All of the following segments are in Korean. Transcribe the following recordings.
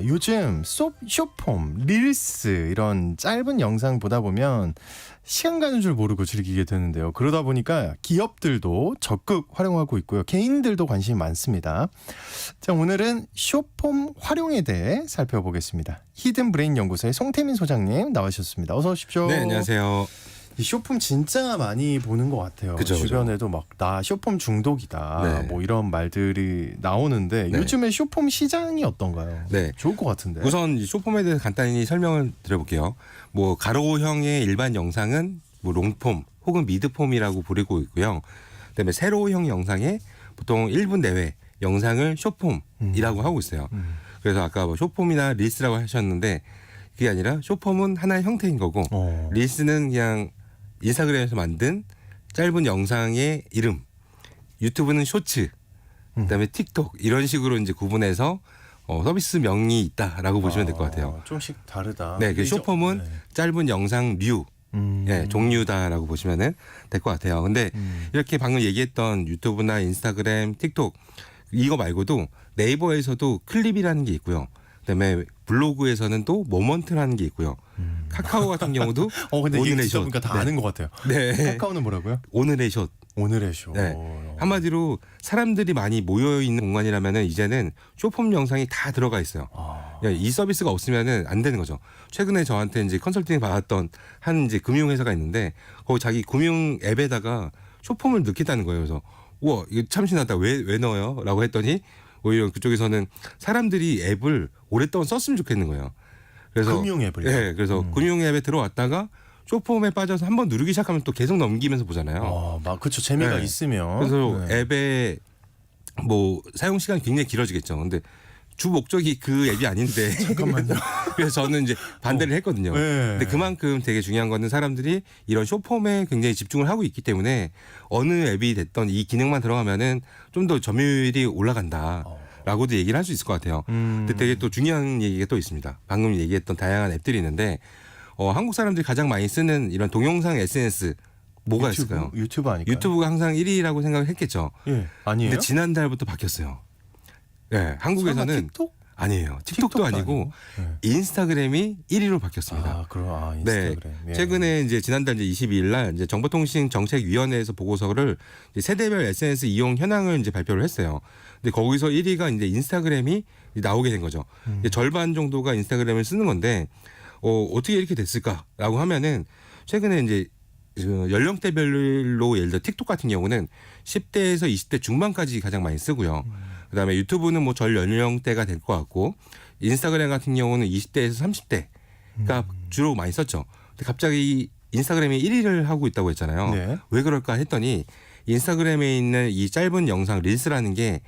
요즘 숏폼, 릴스 이런 짧은 영상 보다 보면 시간 가는 줄 모르고 즐기게 되는데요. 그러다 보니까 기업들도 적극 활용하고 있고요. 개인들도 관심이 많습니다. 자, 오늘은 숏폼 활용에 대해 살펴보겠습니다. 히든 브레인 연구소의 송태민 소장님 나와주셨습니다. 어서 오십시오. 네, 안녕하세요. 이 숏폼 진짜 많이 보는 것 같아요. 그죠, 주변에도 막 나 숏폼 중독이다 네. 뭐 이런 말들이 나오는데 네. 요즘에 숏폼 시장이 어떤가요? 네. 좋을 것 같은데. 우선 이 숏폼에 대해서 간단히 설명을 드려볼게요. 뭐 가로형의 일반 영상은 뭐 롱폼 혹은 미드폼이라고 부르고 있고요. 그다음에 세로형 영상에 보통 1분 내외 영상을 숏폼이라고 하고 있어요. 그래서 아까 뭐 숏폼이나 릴스라고 하셨는데 그게 아니라 숏폼은 하나의 형태인 거고 릴스는 그냥 인스타그램에서 만든 짧은 영상의 이름, 유튜브는 쇼츠, 그다음에 틱톡 이런 식으로 이제 구분해서 서비스명이 있다라고 보시면 될 것 같아요. 조금씩 다르다. 네, 그 숏폼은 네. 짧은 영상류, 예, 종류다라고 보시면 될 것 같아요. 근데 이렇게 방금 얘기했던 유튜브나 인스타그램, 틱톡 이거 말고도 네이버에서도 클립이라는 게 있고요. 그다음에 블로그에서는 또 모먼트라는 게 있고요. 카카오 같은 경우도 근데 이게 오늘의 듣다 숏. 보니까 다 네. 아는 것 같아요. 네. 카카오는 뭐라고요? 오늘의 숏. 오늘의 쇼. 네. 한마디로 사람들이 많이 모여 있는 공간이라면은 이제는 숏폼 영상이 다 들어가 있어요. 이 서비스가 없으면은 안 되는 거죠. 최근에 저한테 이제 컨설팅 받았던 한 이제 금융회사가 있는데 거기 자기 금융 앱에다가 숏폼을 넣겠다는 거예요. 그래서 우와 이거 참신하다. 왜 넣어요?라고 했더니 오히려 그쪽에서는 사람들이 앱을 오랫동안 썼으면 좋겠는 거예요. 그래서 금융 앱을요? 네, 그래서 금융 앱에 들어왔다가 숏폼에 빠져서 한번 누르기 시작하면 또 계속 넘기면서 보잖아요. 그렇죠. 재미가 네. 있으면. 그래서 네. 앱의 뭐 사용 시간이 굉장히 길어지겠죠. 근데 주 목적이 그 앱이 아닌데. 잠깐만요. 그래서 저는 이제 반대를 했거든요. 네. 근데 그만큼 되게 중요한 거는 사람들이 이런 숏폼에 굉장히 집중을 하고 있기 때문에 어느 앱이 됐던 이 기능만 들어가면은 좀 더 점유율이 올라간다라고도 얘기를 할 수 있을 것 같아요. 근데 되게 또 중요한 얘기가 또 있습니다. 방금 얘기했던 다양한 앱들이 있는데 한국 사람들이 가장 많이 쓰는 이런 동영상 SNS 뭐가 있을까요? 유튜브 아닐까요? 유튜브가 항상 1위라고 생각을 했겠죠. 예, 아니에요. 근데 지난달부터 바뀌었어요. 네, 한국에서는 설마 틱톡? 아니에요. 틱톡도 아니고 네. 인스타그램이 1위로 바뀌었습니다. 인스타그램. 네, 예. 최근에 이제 지난달 이제 22일 날 이제 정보통신정책위원회에서 보고서를 이제 세대별 SNS 이용 현황을 이제 발표를 했어요. 근데 거기서 1위가 이제 인스타그램이 나오게 된 거죠. 이제 절반 정도가 인스타그램을 쓰는 건데 어떻게 이렇게 됐을까라고 하면은 최근에 이제 연령대별로 예를 들어 틱톡 같은 경우는 10대에서 20대 중반까지 가장 많이 쓰고요. 그다음에 유튜브는 뭐 전 연령대가 될 것 같고 인스타그램 같은 경우는 20대에서 30대가 주로 많이 썼죠. 근데 갑자기 인스타그램이 1위를 하고 있다고 했잖아요. 네. 왜 그럴까 했더니 인스타그램에 있는 이 짧은 영상 릴스라는 게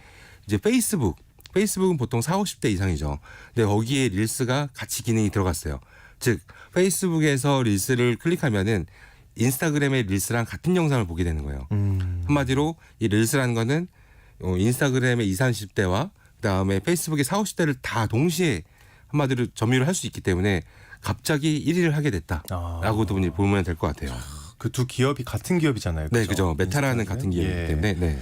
이제 페이스북은 보통 40, 50대 이상이죠. 근데 거기에 릴스가 같이 기능이 들어갔어요. 즉 페이스북에서 릴스를 클릭하면은 인스타그램의 릴스랑 같은 영상을 보게 되는 거예요. 한마디로 이 릴스라는 거는 인스타그램의 20, 30대와 그다음에 페이스북의 40, 50대를 다 동시에 한마디로 점유를 할 수 있기 때문에 갑자기 1위를 하게 됐다라고도 보면 될 것 같아요. 그 두 기업이 같은 기업이잖아요. 네, 그죠. 메타라는 같은 기업이기 때문에. 네.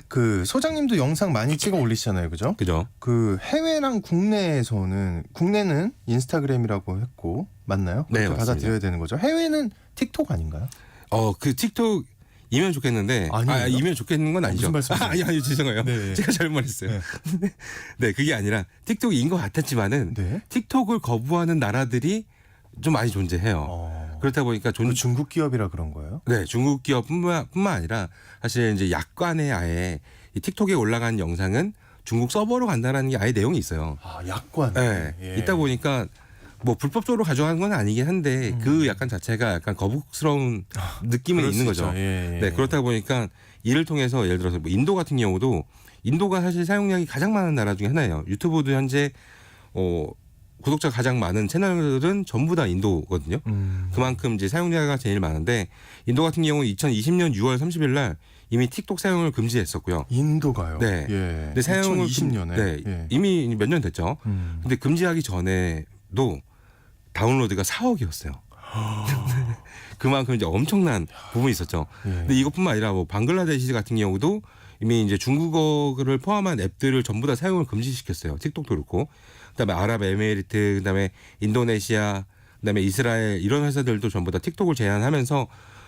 그 소장님도 영상 많이 찍어 올리시잖아요. 그죠? 그죠. 그 해외랑 국내는 인스타그램이라고 했고 맞나요? 네, 그렇게 맞습니다. 받아들여야 되는 거죠. 해외는 틱톡 아닌가요? 그 틱톡이면 좋겠는데 아니에요? 이면 좋겠는 건 아니죠. 무슨 말씀이세요? 아니 죄송해요. 네. 제가 잘못 말했어요. 네, 그게 아니라 틱톡인 것 같았지만은 네. 틱톡을 거부하는 나라들이 좀 많이 존재해요. 그렇다 보니까 그 중국 기업이라 그런 거예요? 네, 중국 기업뿐만 아니라 사실 이제 약관에 아예 이 틱톡에 올라간 영상은 중국 서버로 간다라는 게 아예 내용이 있어요. 약관. 네, 예. 있다 보니까 뭐 불법적으로 가져가는 건 아니긴 한데 그 약관 자체가 약간 거북스러운 느낌은 그럴 있는 수 거죠. 있죠. 예. 네, 그렇다 보니까 이를 통해서 예를 들어서 뭐 인도 같은 경우도 인도가 사실 사용량이 가장 많은 나라 중에 하나예요. 유튜브도 현재 구독자 가장 많은 채널은 전부 다 인도거든요. 그만큼 이제 사용자가 제일 많은데 인도 같은 경우는 2020년 6월 30일 날 이미 틱톡 사용을 금지했었고요. 인도가요. 네. 예. 근데 사용을 2020년에. 네, 예. 이미 몇 년 됐죠. 근데 금지하기 전에도 다운로드가 4억이었어요. 그만큼 이제 엄청난 부분이 있었죠. 예. 근데 이것뿐만 아니라 뭐 방글라데시 같은 경우도 이미 이제 중국어를 포함한 앱들을 전부 다 사용을 금지시켰어요. 틱톡도 그렇고. 그다음에 아랍에미리트, 그다음에 인도네시아, 그다음에 이스라엘 이런 회사들도 전부 다 틱톡을 제한하면서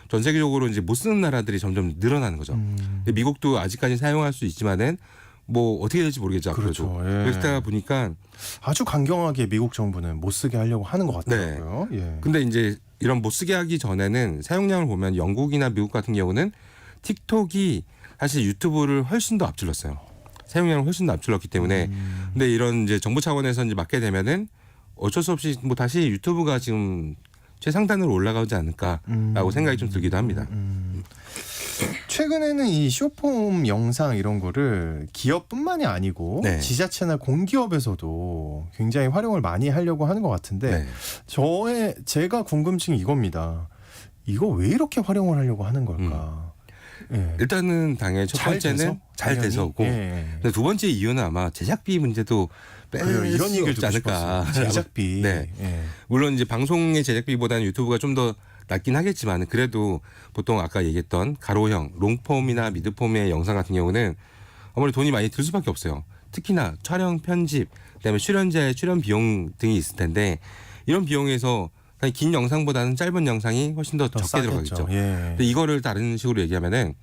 전 세계적으로 이제 못 쓰는 나라들이 점점 늘어나는 거죠. 근데 미국도 아직까지 사용할 수 있지만은 뭐 어떻게 될지 모르겠죠. 앞으로도. 그렇죠. 예. 그렇다 보니까 아주 강경하게 미국 정부는 못 쓰게 하려고 하는 것 같더라고요. 예. 근데 이제 이런 못 쓰게 하기 전에는 사용량을 보면 영국이나 미국 같은 경우는 틱톡이 사실 유튜브를 훨씬 더 앞질렀어요. 사용량을 훨씬 더 앞질렀기 때문에 근데 이런 이제 정부 차원에서 이제 막게 되면은 어쩔 수 없이 뭐 다시 유튜브가 지금 최상단으로 올라가지 않을까라고 생각이 좀 들기도 합니다. 최근에는 이 쇼폼 영상 이런 거를 기업뿐만이 아니고 네. 지자체나 공기업에서도 굉장히 활용을 많이 하려고 하는 것 같은데 네. 제가 궁금증이 이겁니다. 이거 왜 이렇게 활용을 하려고 하는 걸까? 예. 일단은 당연히 첫 번째는 잘 돼서고 예. 근데 두 번째 이유는 아마 제작비 문제도 그래요. 이런 뺄수 얘기를 없지 듣고 않을까. 싶었어요. 제작비. 네. 예. 물론 이제 방송의 제작비보다는 유튜브가 좀 더 낮긴 하겠지만 그래도 보통 아까 얘기했던 가로형, 롱폼이나 미드폼의 영상 같은 경우는 아무래도 돈이 많이 들 수밖에 없어요. 특히나 촬영, 편집, 그다음에 출연자의 출연 비용 등이 있을 텐데 이런 비용에서 긴 영상보다는 짧은 영상이 훨씬 더 적게 싸겠죠. 들어가겠죠. 예. 근데 이거를 다른 식으로 얘기하면은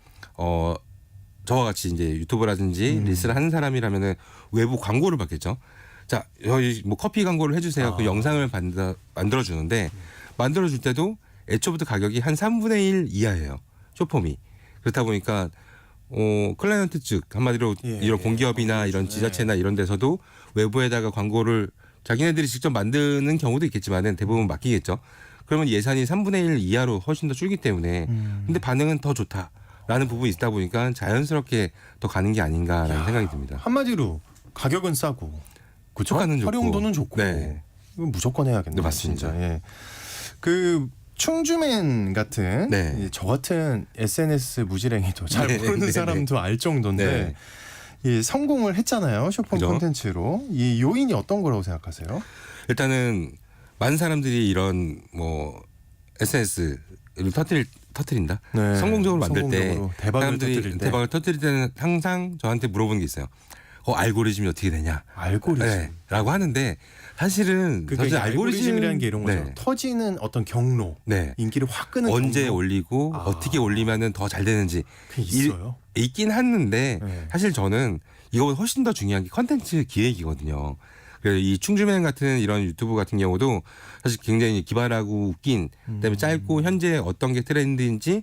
저와 같이 이제 유튜브라든지 릴스를 하는 사람이라면은 외부 광고를 받겠죠. 자, 저희 뭐 커피 광고를 해주세요. 그 영상을 만들어 주는데 만들어 줄 때도 애초부터 가격이 한 3분의 1 이하예요. 쇼폼이. 그렇다 보니까 클라이언트 측 한마디로 이런 공기업이나 이런 지자체나 이런 데서도 외부에다가 광고를 자기네들이 직접 만드는 경우도 있겠지만은 대부분 맡기겠죠. 그러면 예산이 3분의 1 이하로 훨씬 더 줄기 때문에 근데 반응은 더 좋다라는 부분이 있다 보니까 자연스럽게 더 가는 게 아닌가라는 생각이 듭니다. 한마디로 가격은 싸고 그렇죠? 효과는 좋고. 활용도는 좋고 네. 이건 무조건 해야겠네요. 네, 맞습니다. 진짜. 예. 그 충주맨 같은 네. 저 같은 SNS 무지랭이도 잘 네, 모르는 네, 사람도 알 정도인데 이 성공을 했잖아요. 쇼폼 그죠? 콘텐츠로. 이 요인이 어떤 거라고 생각하세요? 일단은 많은 사람들이 이런 뭐 SNS를 터뜨린다. 네, 성공적으로 만들 때 성공적으로 대박을 사람들이 터뜨릴 때. 대박을 터뜨릴 때는 항상 저한테 물어보는 게 있어요. 알고리즘이 어떻게 되냐? 알고리즘. 네, 라고 하는데 사실은 그러니까 이게 알고리즘이라는 게 이런 거죠. 네. 터지는 어떤 경로, 네. 인기를 확 끄는 언제 경로. 올리고 어떻게 올리면은 더 잘 되는지 그게 있어요. 있긴 했는데 네. 사실 저는 이거보다 훨씬 더 중요한 게 컨텐츠 기획이거든요. 그래서 이 충주맨 같은 이런 유튜브 같은 경우도 사실 굉장히 기발하고 웃긴 그다음에 짧고 현재 어떤 게 트렌드인지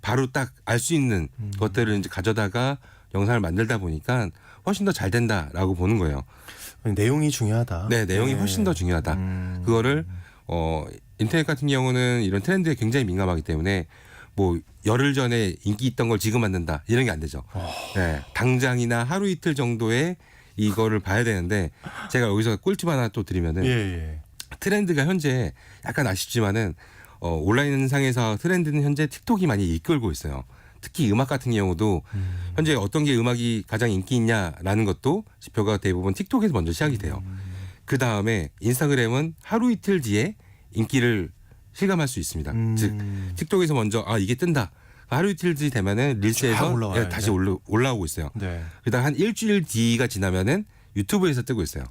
바로 딱 알 수 있는 것들을 이제 가져다가 영상을 만들다 보니까 훨씬 더 잘 된다라고 보는 거예요. 내용이 중요하다. 네, 내용이 훨씬 더 중요하다. 그거를 인터넷 같은 경우는 이런 트렌드에 굉장히 민감하기 때문에 뭐 열흘 전에 인기 있던 걸 지금 만든다 이런 게 안 되죠. 네, 당장이나 하루 이틀 정도에 이거를 봐야 되는데 제가 여기서 꿀팁 하나 또 드리면은 예. 트렌드가 현재 약간 아쉽지만은 온라인 상에서 트렌드는 현재 틱톡이 많이 이끌고 있어요. 특히 음악 같은 경우도 현재 어떤 게 음악이 가장 인기 있냐라는 것도 지표가 대부분 틱톡에서 먼저 시작이 돼요. 그 다음에 인스타그램은 하루 이틀 뒤에 인기를 실감할 수 있습니다. 즉 틱톡에서 먼저 이게 뜬다. 하루 이틀 뒤 되면은 릴스에서 올라와요, 다시 올라오고 있어요. 네. 그다음 한 일주일 뒤가 지나면은 유튜브에서 뜨고 있어요.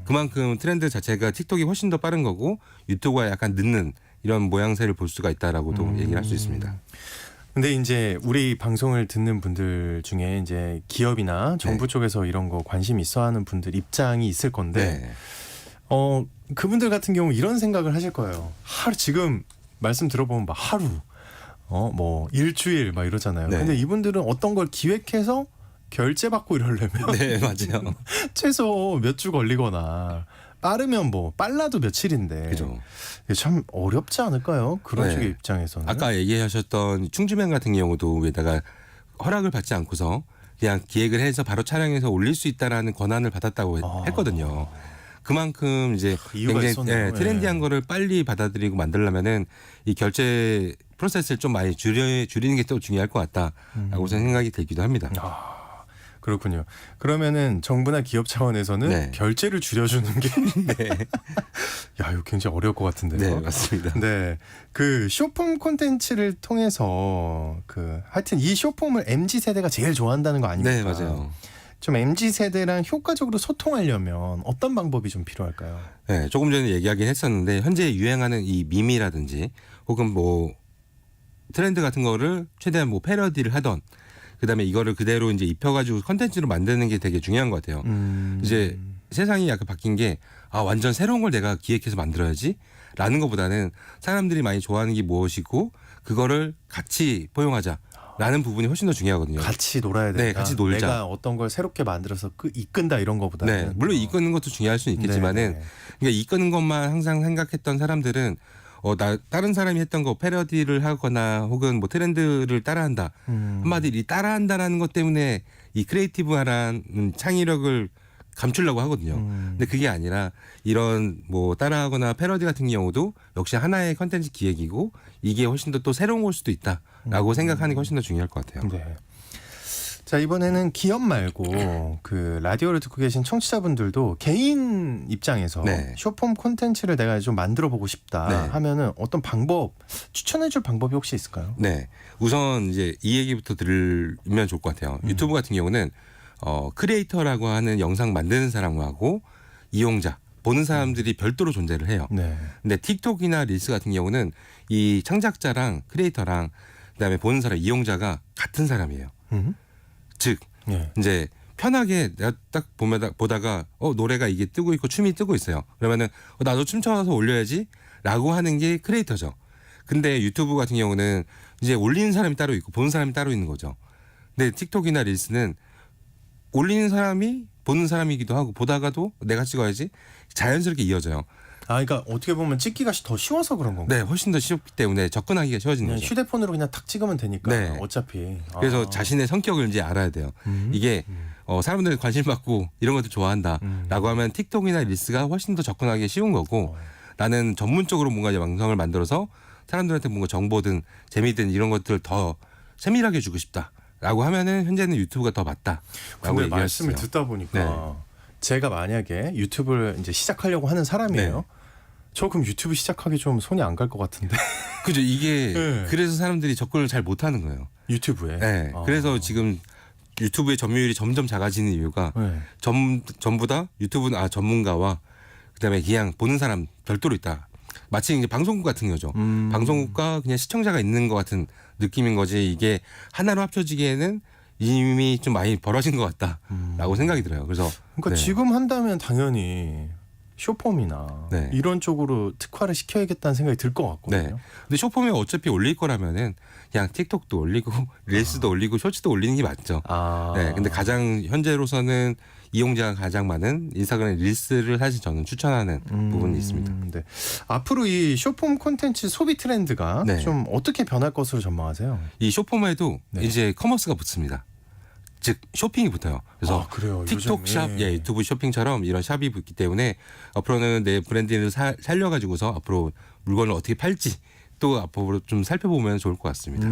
그만큼 트렌드 자체가 틱톡이 훨씬 더 빠른 거고 유튜브가 약간 늦는 이런 모양새를 볼 수가 있다라고도 얘기를 할 수 있습니다. 근데 이제 우리 방송을 듣는 분들 중에 이제 기업이나 정부 쪽에서 이런 거 관심 있어 하는 분들 입장이 있을 건데 네. 그분들 같은 경우 이런 생각을 하실 거예요. 지금 말씀 들어보면 막 하루 뭐 일주일 막 이러잖아요. 네. 근데 이분들은 어떤 걸 기획해서 결제받고 이러려면 네, 맞아요. 최소 몇 주 걸리거나 빠르면 뭐 빨라도 며칠인데 그죠. 이게 참 어렵지 않을까요? 그런 네. 쪽의 입장에서는. 아까 얘기하셨던 충주맨 같은 경우도 위에다가 허락을 받지 않고서 그냥 기획을 해서 바로 촬영해서 올릴 수 있다라는 권한을 받았다고 했거든요. 그만큼 이제 이유가 굉장히 있었네요. 트렌디한 거를 빨리 받아들이고 만들려면은 이 결제 프로세스를 좀 많이 줄이는 게 또 중요할 것 같다라고 생각이 들기도 합니다. 그렇군요. 그러면은 정부나 기업 차원에서는 네. 결제를 줄여주는 게 네, 야, 이거 굉장히 어려울 것 같은데요. 네 맞습니다. 네, 그 쇼폼 콘텐츠를 통해서 하여튼 이 쇼폼을 MZ 세대가 제일 좋아한다는 거 아닙니까? 네 맞아요. 좀 MZ 세대랑 효과적으로 소통하려면 어떤 방법이 좀 필요할까요? 네, 조금 전에 얘기하긴 했었는데 현재 유행하는 이 밈이라든지 혹은 뭐 트렌드 같은 거를 최대한 뭐 패러디를 하던 그다음에 이거를 그대로 이제 입혀가지고 컨텐츠로 만드는 게 되게 중요한 것 같아요. 이제 세상이 약간 바뀐 게 완전 새로운 걸 내가 기획해서 만들어야지 라는 것보다는 사람들이 많이 좋아하는 게 무엇이고 그거를 같이 포용하자라는 부분이 훨씬 더 중요하거든요. 같이 놀아야 된다. 네, 같이 놀자. 내가 어떤 걸 새롭게 만들어서 이끈다 이런 거보다는. 네, 물론 이끄는 것도 중요할 수는 있겠지만은 네. 그러니까 이끄는 것만 항상 생각했던 사람들은 다른 사람이 했던 거 패러디를 하거나 혹은 뭐 트렌드를 따라한다. 한마디로 이 따라한다라는 것 때문에 이 크리에이티브한 창의력을 감추려고 하거든요. 근데 그게 아니라 이런 뭐 따라하거나 패러디 같은 경우도 역시 하나의 컨텐츠 기획이고 이게 훨씬 더 또 새로운 걸 수도 있다라고 생각하는 게 훨씬 더 중요할 것 같아요. 네. 자, 이번에는 기업 말고 그 라디오를 듣고 계신 청취자분들도 개인 입장에서 네. 쇼폼 콘텐츠를 내가 좀 만들어 보고 싶다 네. 하면은 어떤 방법 추천해 줄 방법이 혹시 있을까요? 네. 우선 이제 이 얘기부터 들으면 좋을 것 같아요. 유튜브 같은 경우는 크리에이터라고 하는 영상 만드는 사람하고 이용자 보는 사람들이 별도로 존재를 해요. 네. 근데 틱톡이나 릴스 같은 경우는 이 창작자랑 크리에이터랑 그다음에 보는 사람 이용자가 같은 사람이에요. 즉 네. 이제 편하게 내가 딱 보다가 노래가 이게 뜨고 있고 춤이 뜨고 있어요. 그러면은 나도 춤춰서 올려야지라고 하는 게 크리에이터죠. 근데 유튜브 같은 경우는 이제 올리는 사람이 따로 있고 보는 사람이 따로 있는 거죠. 근데 틱톡이나 릴스는 올리는 사람이 보는 사람이기도 하고 보다가도 내가 찍어야지 자연스럽게 이어져요. 그러니까 어떻게 보면 찍기가 더 쉬워서 그런 건가요? 네, 훨씬 더 쉽기 때문에 접근하기가 쉬워지는 그냥 거죠. 휴대폰으로 그냥 탁 찍으면 되니까 네. 어차피. 그래서 자신의 성격을 이제 알아야 돼요. 이게 사람들이 관심 받고 이런 것도 좋아한다라고 하면 틱톡이나 릴스가 훨씬 더 접근하기 쉬운 거고 나는 전문적으로 뭔가 이제 영상을 만들어서 사람들한테 뭔가 정보든 재미든 이런 것들을 더 세밀하게 주고 싶다라고 하면은 현재는 유튜브가 더 맞다라고 근데 얘기할 말씀을 수 있어요. 듣다 보니까 제가 만약에 유튜브를 이제 시작하려고 하는 사람이에요. 저 그럼 유튜브 시작하기 좀 손이 안 갈 것 같은데. 그죠? 이게 네. 그래서 사람들이 접근을 잘 못하는 거예요. 유튜브에. 네. 그래서 지금 유튜브의 점유율이 점점 작아지는 이유가 네. 전부 다 유튜브는 전문가와 그다음에 그냥 보는 사람 별도로 있다. 마치 이제 방송국 같은 거죠. 방송국과 그냥 시청자가 있는 것 같은 느낌인 거지. 이게 하나로 합쳐지기에는 이미 좀 많이 벌어진 것 같다라고 생각이 들어요. 그래서 그러니까 네. 지금 한다면 당연히 쇼폼이나 네. 이런 쪽으로 특화를 시켜야겠다는 생각이 들 것 같거든요. 네. 근데 쇼폼에 어차피 올릴 거라면은 그냥 틱톡도 올리고 릴스도 올리고 쇼츠도 올리는 게 맞죠. 네. 근데 가장 현재로서는 이용자가 가장 많은 인스타그램 릴스를 사실 저는 추천하는 부분이 있습니다. 네. 앞으로 이 쇼폼 콘텐츠 소비 트렌드가 네. 좀 어떻게 변할 것으로 전망하세요? 이 쇼폼에도 네. 이제 커머스가 붙습니다. 즉 쇼핑이 붙어요. 그래서 그래요. 틱톡 요즘, 샵, 유튜브 쇼핑처럼 이런 샵이 붙기 때문에 앞으로는 내 브랜드를 살려가지고서 앞으로 물건을 어떻게 팔지 또 앞으로 좀 살펴보면 좋을 것 같습니다.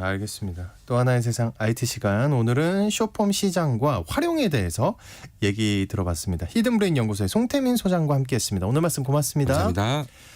알겠습니다. 또 하나의 세상 IT 시간, 오늘은 쇼폼 시장과 활용에 대해서 얘기 들어봤습니다. 히든브레인 연구소의 송태민 소장과 함께했습니다. 오늘 말씀 고맙습니다. 감사합니다.